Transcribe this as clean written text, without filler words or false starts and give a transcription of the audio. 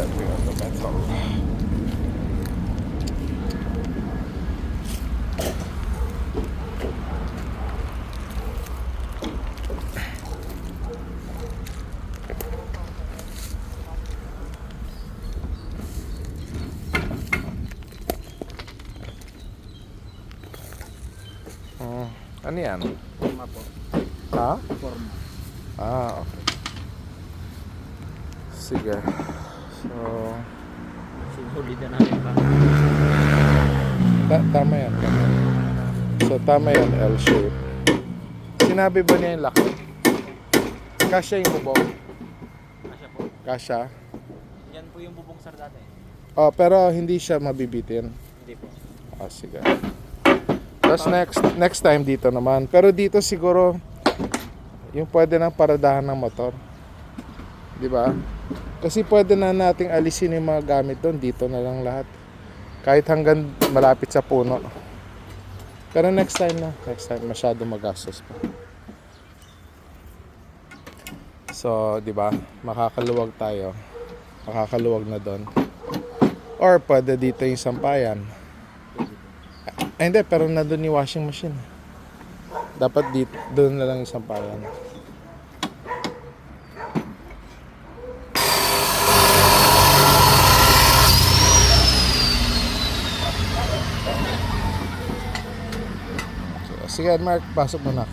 stepping on the metal. Ano yan? Forma po. Ha? Forma. Okay. Sige. So, Sinulit na namin pa. tama yan. So, tama yan, L shape. Sinabi ba niya yung laki? Kasya yung bubong? Kasya po. Kasya? Yan po yung bubong sir dati. Pero hindi siya mabibitin. Hindi po. Sige. Tapos next time dito naman. Pero dito siguro yung pwede nang paradahan ng motor. 'Di ba? Kasi pwede na nating alisin yung mga gamit doon. Dito na lang lahat. Kahit hanggang malapit sa puno. Pero next time na. Next time masyado magastos pa. So, 'di ba? Makakaluwag tayo. Makakaluwag na doon. Or pwede dito yung sampayan. Hindi, pero nandun yung washing machine. Dapat dito, doon na lang yung sampayan. Sige, Mark, pasok mo na.